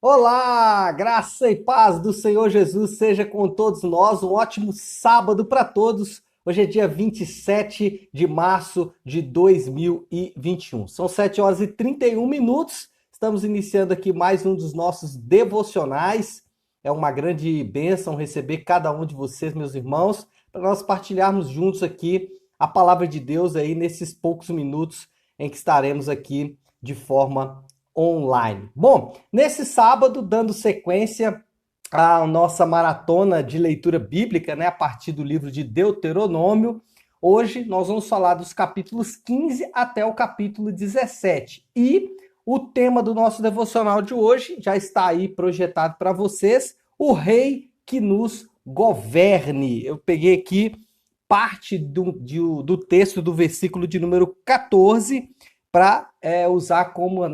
Olá, graça e paz do Senhor Jesus seja com todos nós. Um ótimo sábado para todos. Hoje é dia 27 de março de 2021. São 7 horas e 31 minutos. Estamos iniciando aqui mais um dos nossos devocionais. É uma grande bênção receber cada um de vocês, meus irmãos, para nós partilharmos juntos aqui a palavra de Deus aí nesses poucos minutos em que estaremos aqui de forma online. Bom, nesse sábado, dando sequência à nossa maratona de leitura bíblica, né, a partir do livro de Deuteronômio, hoje nós vamos falar dos capítulos 15 até o capítulo 17. E o tema do nosso devocional de hoje já está aí projetado para vocês, o rei que nos governe. Eu peguei aqui parte do texto do versículo de número 14 para usar como o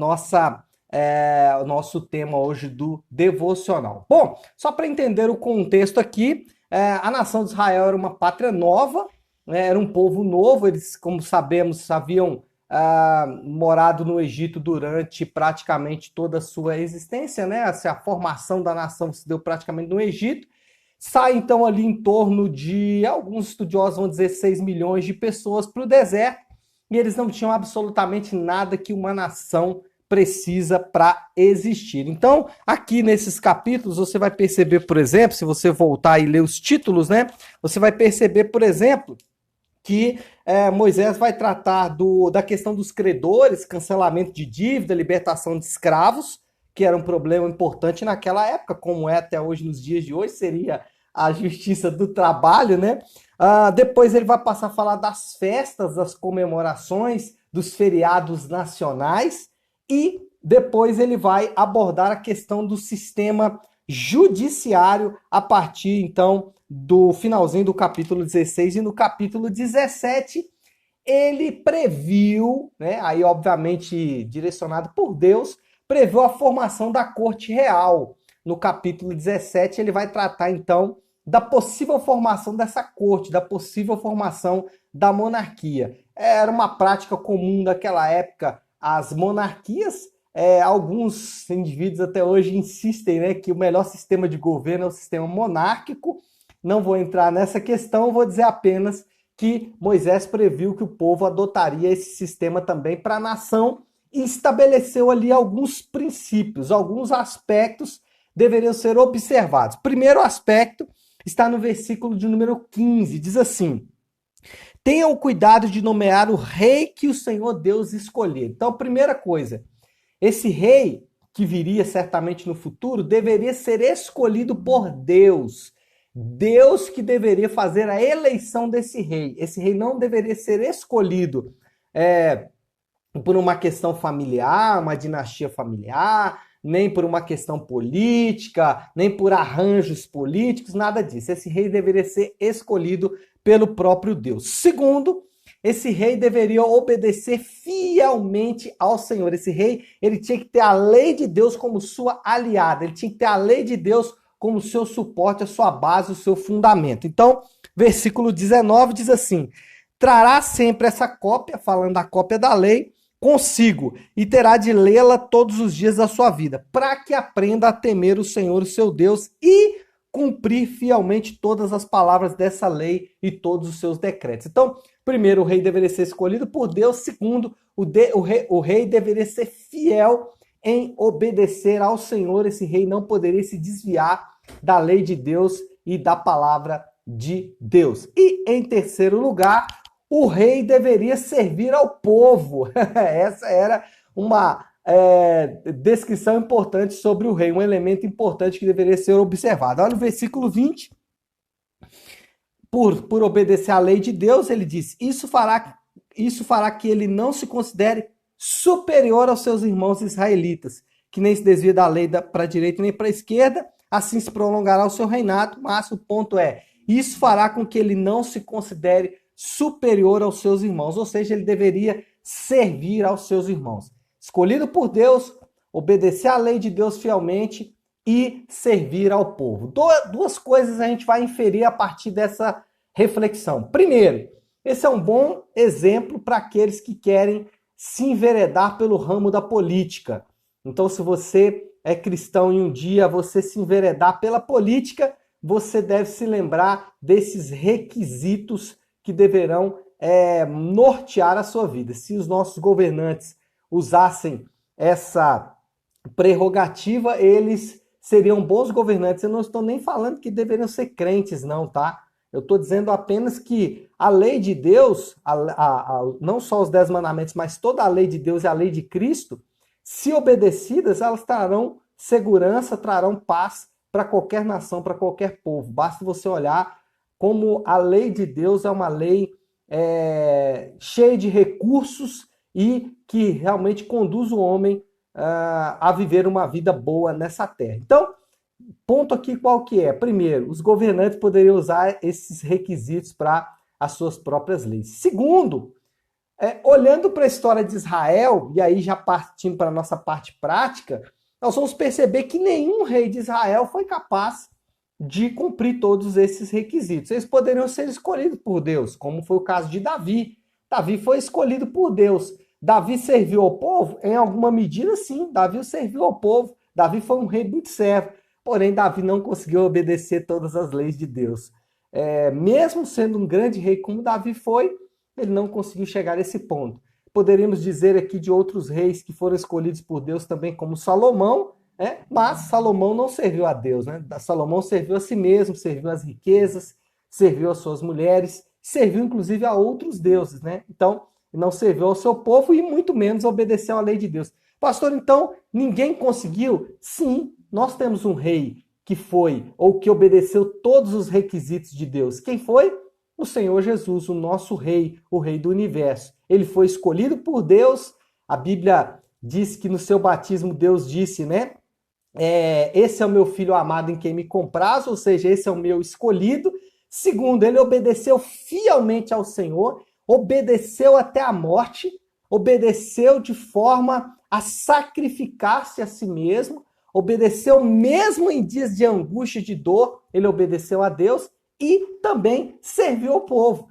nosso tema hoje do devocional. Bom, só para entender o contexto aqui, a nação de Israel era uma pátria nova, né, era um povo novo, eles, como sabemos, haviam morado no Egito durante praticamente toda a sua existência, né? A formação da nação se deu praticamente no Egito. Sai então ali em torno de, alguns estudiosos vão dizer, 6 milhões de pessoas para o deserto, e eles não tinham absolutamente nada que uma nação precisa para existir. Então, aqui nesses capítulos, você vai perceber, por exemplo, se você voltar e ler os títulos, né? Você vai perceber, por exemplo, que Moisés vai tratar da questão dos credores, cancelamento de dívida, libertação de escravos, que era um problema importante naquela época, como é até hoje, nos dias de hoje, seria a justiça do trabalho, né? Depois ele vai passar a falar das festas, das comemorações, dos feriados nacionais e depois ele vai abordar a questão do sistema judiciário a partir, então, do finalzinho do capítulo 16 e no capítulo 17 ele previu, né, aí obviamente direcionado por Deus, previu a formação da corte real. No capítulo 17 ele vai tratar, então, da possível formação dessa corte, da possível formação da monarquia. Era uma prática comum daquela época, as monarquias. Alguns indivíduos até hoje insistem, né, que o melhor sistema de governo é o sistema monárquico. Não vou entrar nessa questão, vou dizer apenas que Moisés previu que o povo adotaria esse sistema também para a nação e estabeleceu ali alguns princípios, alguns aspectos deveriam ser observados. Primeiro aspecto está no versículo de número 15, diz assim: tenham cuidado de nomear o rei que o Senhor Deus escolher. Então, primeira coisa, esse rei que viria certamente no futuro deveria ser escolhido por Deus. Deus que deveria fazer a eleição desse rei. Esse rei não deveria ser escolhido por uma questão familiar, uma dinastia familiar, nem por uma questão política, nem por arranjos políticos, nada disso. Esse rei deveria ser escolhido pelo próprio Deus. Segundo, esse rei deveria obedecer fielmente ao Senhor. Esse rei, ele tinha que ter a lei de Deus como sua aliada, ele tinha que ter a lei de Deus como seu suporte, a sua base, o seu fundamento. Então, versículo 19 diz assim: trará sempre essa cópia, falando da cópia da lei, consigo, e terá de lê-la todos os dias da sua vida, para que aprenda a temer o Senhor, o seu Deus, e cumprir fielmente todas as palavras dessa lei e todos os seus decretos. Então, primeiro, o rei deveria ser escolhido por Deus. Segundo, o rei deveria ser fiel em obedecer ao Senhor. Esse rei não poderia se desviar da lei de Deus e da palavra de Deus. E, em terceiro lugar, o rei deveria servir ao povo. Essa era uma descrição importante sobre o rei, um elemento importante que deveria ser observado. Olha o versículo 20. Por obedecer à lei de Deus, ele diz: isso fará que ele não se considere superior aos seus irmãos israelitas, que nem se desvia da lei para a direita nem para a esquerda, assim se prolongará o seu reinado. Mas o ponto é, isso fará com que ele não se considere superior aos seus irmãos, ou seja, ele deveria servir aos seus irmãos. Escolhido por Deus, obedecer à lei de Deus fielmente e servir ao povo. Duas coisas a gente vai inferir a partir dessa reflexão. Primeiro, esse é um bom exemplo para aqueles que querem se enveredar pelo ramo da política. Então, se você é cristão e um dia você se enveredar pela política, você deve se lembrar desses requisitos que deverão nortear a sua vida. Se os nossos governantes usassem essa prerrogativa, eles seriam bons governantes. Eu não estou nem falando que deveriam ser crentes, não, tá? Eu estou dizendo apenas que a lei de Deus, não só os 10 mandamentos, mas toda a lei de Deus e a lei de Cristo, se obedecidas, elas trarão segurança, trarão paz para qualquer nação, para qualquer povo. Basta você olhar como a lei de Deus é uma lei cheia de recursos e que realmente conduz o homem a viver uma vida boa nessa terra. Então, ponto aqui qual que é? Primeiro, os governantes poderiam usar esses requisitos para as suas próprias leis. Segundo, olhando para a história de Israel, e aí já partindo para a nossa parte prática, nós vamos perceber que nenhum rei de Israel foi capaz de cumprir todos esses requisitos. Eles poderiam ser escolhidos por Deus, como foi o caso de Davi. Davi foi escolhido por Deus. Davi serviu ao povo? Em alguma medida, sim. Davi serviu ao povo. Davi foi um rei muito servo. Porém, Davi não conseguiu obedecer todas as leis de Deus. Mesmo sendo um grande rei como Davi foi, ele não conseguiu chegar a esse ponto. Poderíamos dizer aqui de outros reis que foram escolhidos por Deus também, como Salomão, mas Salomão não serviu a Deus, né? Salomão serviu a si mesmo, serviu às riquezas, serviu às suas mulheres, serviu inclusive a outros deuses, né? Então, não serviu ao seu povo e muito menos obedeceu à lei de Deus. Pastor, então, ninguém conseguiu? Sim, nós temos um rei que foi, ou que obedeceu todos os requisitos de Deus. Quem foi? O Senhor Jesus, o nosso rei, o rei do universo. Ele foi escolhido por Deus. A Bíblia diz que no seu batismo Deus disse, né? Esse é o meu filho amado em quem me compraz, ou seja, esse é o meu escolhido. Segundo, ele obedeceu fielmente ao Senhor, obedeceu até a morte, obedeceu de forma a sacrificar-se a si mesmo, obedeceu mesmo em dias de angústia e de dor, ele obedeceu a Deus e também serviu ao povo.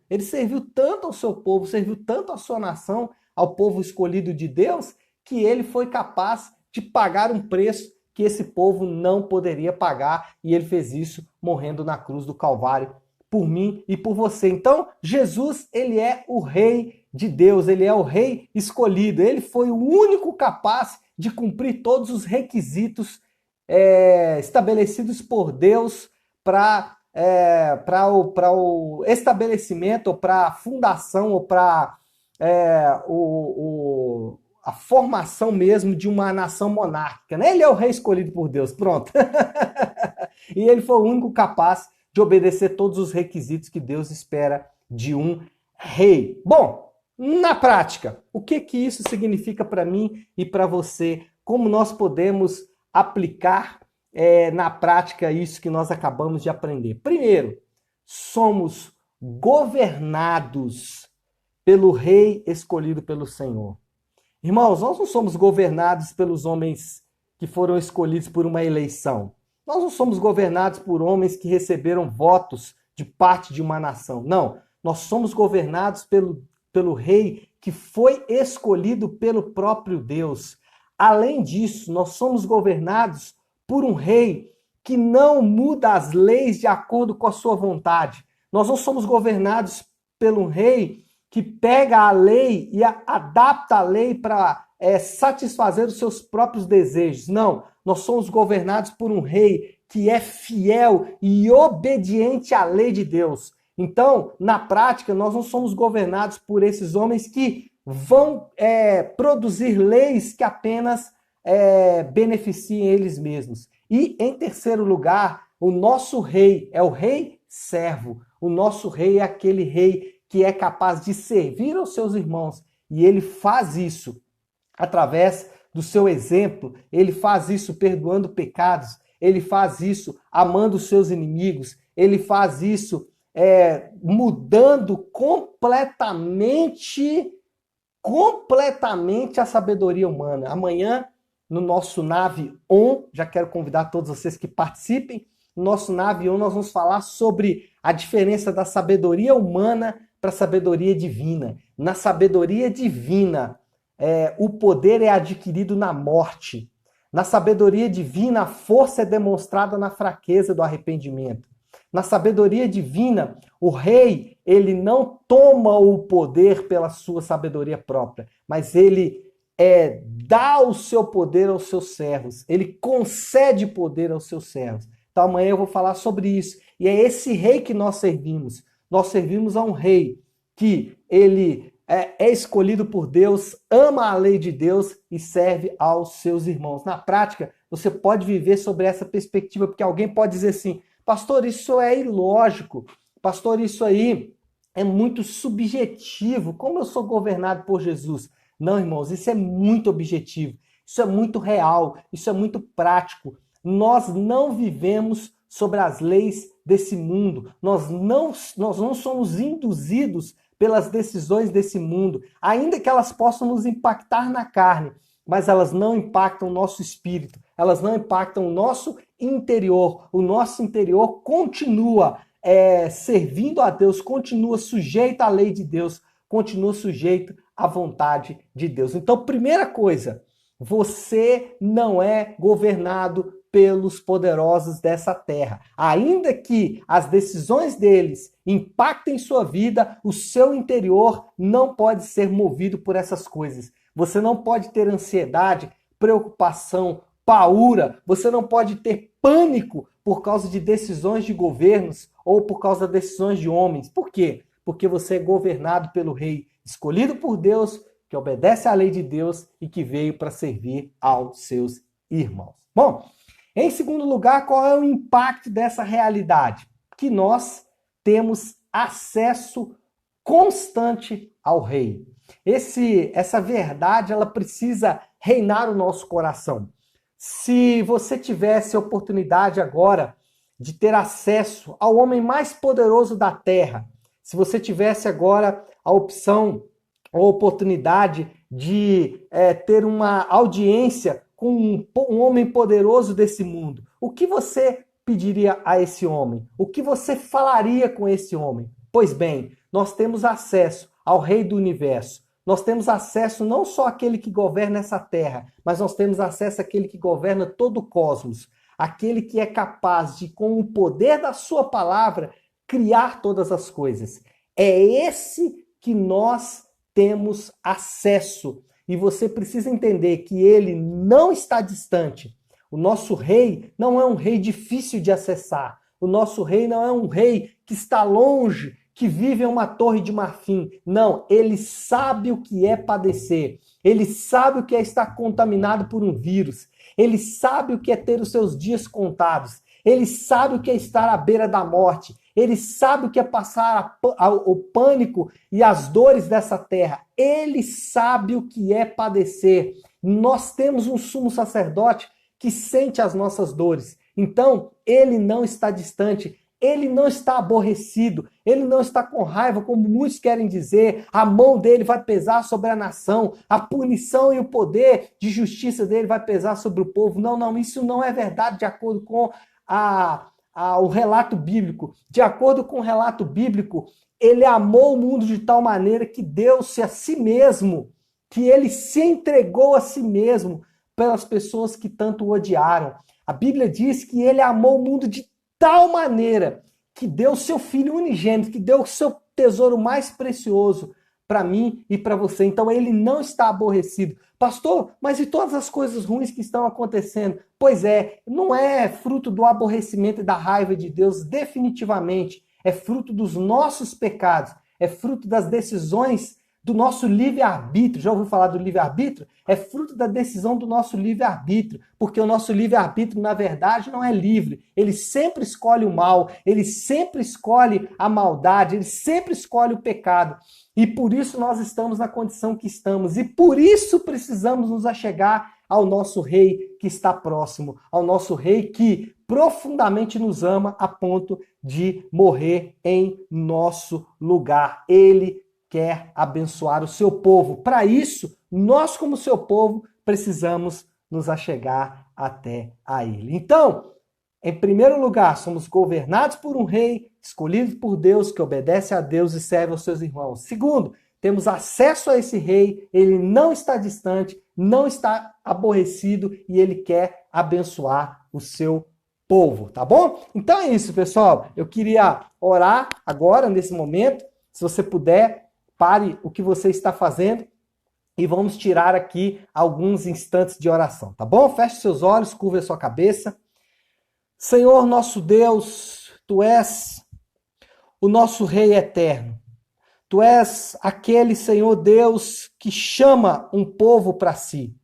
Ele serviu tanto ao seu povo, serviu tanto à sua nação, ao povo escolhido de Deus, que ele foi capaz de pagar um preço que esse povo não poderia pagar, e ele fez isso morrendo na cruz do Calvário por mim e por você. Então, Jesus, ele é o rei de Deus, ele é o rei escolhido, ele foi o único capaz de cumprir todos os requisitos estabelecidos por Deus para o estabelecimento, ou para a fundação, ou para a formação mesmo de uma nação monárquica, né? Ele é o rei escolhido por Deus, pronto. E ele foi o único capaz de obedecer todos os requisitos que Deus espera de um rei. Bom, na prática, o que isso significa para mim e para você? Como nós podemos aplicar na prática isso que nós acabamos de aprender? Primeiro, somos governados pelo rei escolhido pelo Senhor. Irmãos, nós não somos governados pelos homens que foram escolhidos por uma eleição. Nós não somos governados por homens que receberam votos de parte de uma nação. Não, nós somos governados pelo rei que foi escolhido pelo próprio Deus. Além disso, nós somos governados por um rei que não muda as leis de acordo com a sua vontade. Nós não somos governados pelo rei que pega a lei e adapta a lei para satisfazer os seus próprios desejos. Não, nós somos governados por um rei que é fiel e obediente à lei de Deus. Então, na prática, nós não somos governados por esses homens que vão produzir leis que apenas beneficiem eles mesmos. E, em terceiro lugar, o nosso rei é o rei servo. O nosso rei é aquele rei que é capaz de servir aos seus irmãos. E ele faz isso através do seu exemplo, ele faz isso perdoando pecados, ele faz isso amando os seus inimigos, ele faz isso mudando completamente a sabedoria humana. Amanhã, no nosso Nave On, já quero convidar todos vocês que participem, no nosso Nave On nós vamos falar sobre a diferença da sabedoria humana para a sabedoria divina. Na sabedoria divina, o poder é adquirido na morte. Na sabedoria divina, a força é demonstrada na fraqueza do arrependimento. Na sabedoria divina, o rei, ele não toma o poder pela sua sabedoria própria, mas ele dá o seu poder aos seus servos. Ele concede poder aos seus servos. Então amanhã eu vou falar sobre isso. E é esse rei que nós servimos. Nós servimos a um rei que ele é escolhido por Deus, ama a lei de Deus e serve aos seus irmãos. Na prática, você pode viver sobre essa perspectiva, porque alguém pode dizer assim, pastor, isso é ilógico, pastor, isso aí é muito subjetivo, como eu sou governado por Jesus? Não, irmãos, isso é muito objetivo, isso é muito real, isso é muito prático. Nós não vivemos sobre as leis desse mundo, nós não somos induzidos pelas decisões desse mundo, ainda que elas possam nos impactar na carne, mas elas não impactam o nosso espírito, elas não impactam o nosso interior. O nosso interior continua servindo a Deus, continua sujeito à lei de Deus, continua sujeito à vontade de Deus. Então, primeira coisa, você não é governado pelos poderosos dessa terra. Ainda que as decisões deles impactem sua vida, o seu interior não pode ser movido por essas coisas. Você não pode ter ansiedade, preocupação, paura, você não pode ter pânico por causa de decisões de governos ou por causa de decisões de homens. Por quê? Porque você é governado pelo rei, escolhido por Deus, que obedece à lei de Deus e que veio para servir aos seus irmãos. Bom, em segundo lugar, qual é o impacto dessa realidade? Que nós temos acesso constante ao rei. Essa verdade, ela precisa reinar o nosso coração. Se você tivesse a oportunidade agora de ter acesso ao homem mais poderoso da terra, se você tivesse agora a opção, a oportunidade de ter uma audiência com um homem poderoso desse mundo, o que você pediria a esse homem? O que você falaria com esse homem? Pois bem, nós temos acesso ao Rei do Universo. Nós temos acesso não só àquele que governa essa terra, mas nós temos acesso àquele que governa todo o cosmos. Aquele que é capaz de, com o poder da sua palavra, criar todas as coisas. É esse que nós temos acesso. E você precisa entender que ele não está distante. O nosso rei não é um rei difícil de acessar. O nosso rei não é um rei que está longe, que vive em uma torre de marfim. Não, ele sabe o que é padecer. Ele sabe o que é estar contaminado por um vírus. Ele sabe o que é ter os seus dias contados. Ele sabe o que é estar à beira da morte. Ele sabe o que é passar o pânico e as dores dessa terra. Ele sabe o que é padecer. Nós temos um sumo sacerdote que sente as nossas dores. Então, ele não está distante. Ele não está aborrecido, ele não está com raiva, como muitos querem dizer. A mão dele vai pesar sobre a nação, a punição e o poder de justiça dele vai pesar sobre o povo. Não, isso não é verdade de acordo com o relato bíblico. De acordo com o relato bíblico, ele amou o mundo de tal maneira que deu-se a si mesmo, que ele se entregou a si mesmo pelas pessoas que tanto o odiaram. A Bíblia diz que ele amou o mundo de tal maneira que deu o seu filho unigênito, que deu o seu tesouro mais precioso para mim e para você. Então ele não está aborrecido. Pastor, mas e todas as coisas ruins que estão acontecendo? Pois é, não é fruto do aborrecimento e da raiva de Deus, definitivamente. É fruto dos nossos pecados, é fruto das decisões do nosso livre-arbítrio. Já ouviu falar do livre-arbítrio? É fruto da decisão do nosso livre-arbítrio, porque o nosso livre-arbítrio, na verdade, não é livre. Ele sempre escolhe o mal, ele sempre escolhe a maldade, ele sempre escolhe o pecado. E por isso nós estamos na condição que estamos, e por isso precisamos nos achegar ao nosso Rei que está próximo, ao nosso Rei que profundamente nos ama a ponto de morrer em nosso lugar. Ele quer abençoar o seu povo. Para isso, nós como seu povo precisamos nos achegar até a ele. Então, em primeiro lugar, somos governados por um rei, escolhido por Deus, que obedece a Deus e serve aos seus irmãos. Segundo, temos acesso a esse rei, ele não está distante, não está aborrecido e ele quer abençoar o seu povo, tá bom? Então é isso, pessoal. Eu queria orar agora, nesse momento. Se você puder, pare o que você está fazendo e vamos tirar aqui alguns instantes de oração, tá bom? Feche seus olhos, curva a sua cabeça. Senhor nosso Deus, Tu és o nosso Rei eterno. Tu és aquele, Senhor Deus, que chama um povo para si.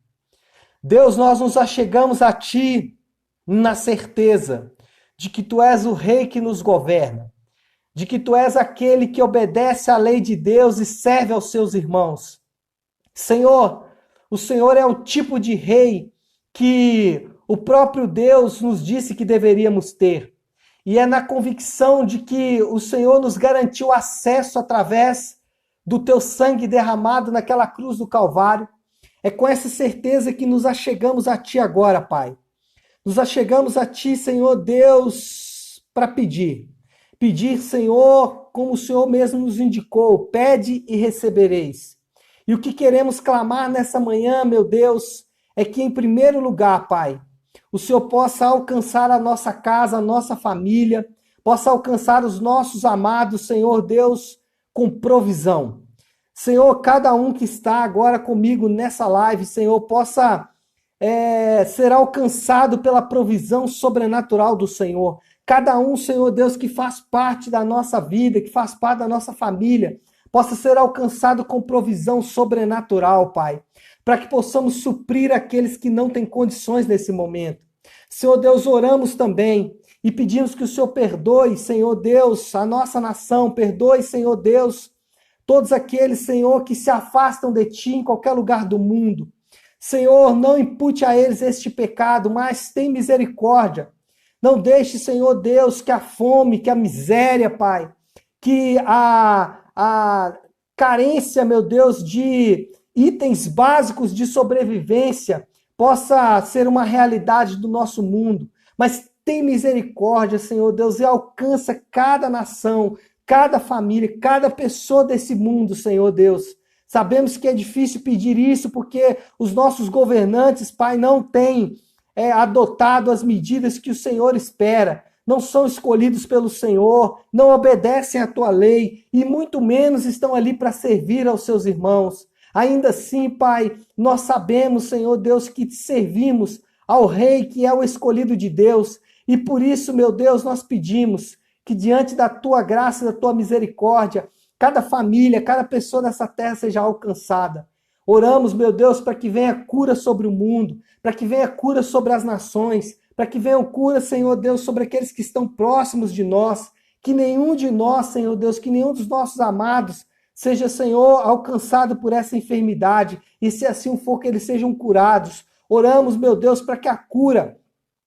Deus, nós nos achegamos a Ti na certeza de que Tu és o Rei que nos governa, de que Tu és aquele que obedece à lei de Deus e serve aos seus irmãos. Senhor, o Senhor é o tipo de rei que o próprio Deus nos disse que deveríamos ter. E é na convicção de que o Senhor nos garantiu acesso através do Teu sangue derramado naquela cruz do Calvário. É com essa certeza que nos achegamos a Ti agora, Pai. Nos achegamos a Ti, Senhor Deus, para pedir. Pedir, Senhor, como o Senhor mesmo nos indicou, pede e recebereis. E o que queremos clamar nessa manhã, meu Deus, é que em primeiro lugar, Pai, o Senhor possa alcançar a nossa casa, a nossa família, possa alcançar os nossos amados, Senhor Deus, com provisão. Senhor, cada um que está agora comigo nessa live, Senhor, possa ser alcançado pela provisão sobrenatural do Senhor. Cada um, Senhor Deus, que faz parte da nossa vida, que faz parte da nossa família, possa ser alcançado com provisão sobrenatural, Pai, para que possamos suprir aqueles que não têm condições nesse momento. Senhor Deus, oramos também e pedimos que o Senhor perdoe, Senhor Deus, a nossa nação, perdoe, Senhor Deus, todos aqueles, Senhor, que se afastam de Ti em qualquer lugar do mundo. Senhor, não impute a eles este pecado, mas tem misericórdia. Não deixe, Senhor Deus, que a fome, que a miséria, Pai, que a carência, meu Deus, de itens básicos de sobrevivência possa ser uma realidade do nosso mundo. Mas tem misericórdia, Senhor Deus, e alcança cada nação, cada família, cada pessoa desse mundo, Senhor Deus. Sabemos que é difícil pedir isso porque os nossos governantes, Pai, não têm adotado as medidas que o Senhor espera. Não são escolhidos pelo Senhor, não obedecem à Tua lei e muito menos estão ali para servir aos seus irmãos. Ainda assim, Pai, nós sabemos, Senhor Deus, que servimos ao Rei que é o escolhido de Deus e por isso, meu Deus, nós pedimos que diante da Tua graça e da Tua misericórdia, cada família, cada pessoa dessa terra seja alcançada. Oramos, meu Deus, para que venha cura sobre o mundo, para que venha cura sobre as nações, para que venha cura, Senhor Deus, sobre aqueles que estão próximos de nós, que nenhum de nós, Senhor Deus, que nenhum dos nossos amados seja, Senhor, alcançado por essa enfermidade, e se assim for, que eles sejam curados. Oramos, meu Deus, para que a cura,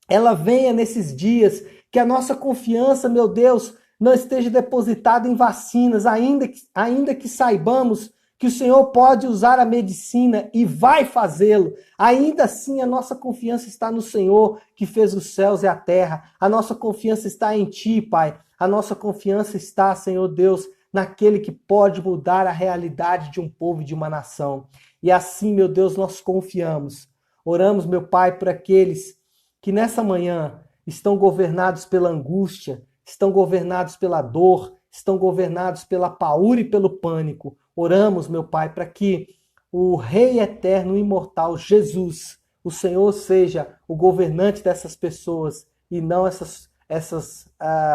ela venha nesses dias, que a nossa confiança, meu Deus, não esteja depositada em vacinas, ainda que saibamos que o Senhor pode usar a medicina e vai fazê-lo. Ainda assim, a nossa confiança está no Senhor, que fez os céus e a terra. A nossa confiança está em Ti, Pai. A nossa confiança está, Senhor Deus, naquele que pode mudar a realidade de um povo e de uma nação. E assim, meu Deus, nós confiamos. Oramos, meu Pai, por aqueles que nessa manhã estão governados pela angústia, estão governados pela dor, estão governados pela paura e pelo pânico. Oramos, meu Pai, para que o Rei eterno e imortal, Jesus, o Senhor, seja o governante dessas pessoas e não esses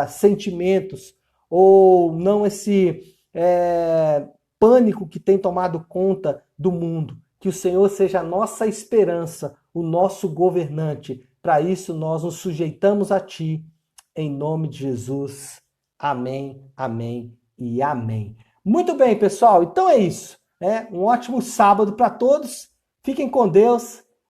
sentimentos ou não esse pânico que tem tomado conta do mundo. Que o Senhor seja a nossa esperança, o nosso governante. Para isso nós nos sujeitamos a Ti, em nome de Jesus. Amém, amém e amém. Muito bem, pessoal. Então é isso. Um ótimo sábado para todos. Fiquem com Deus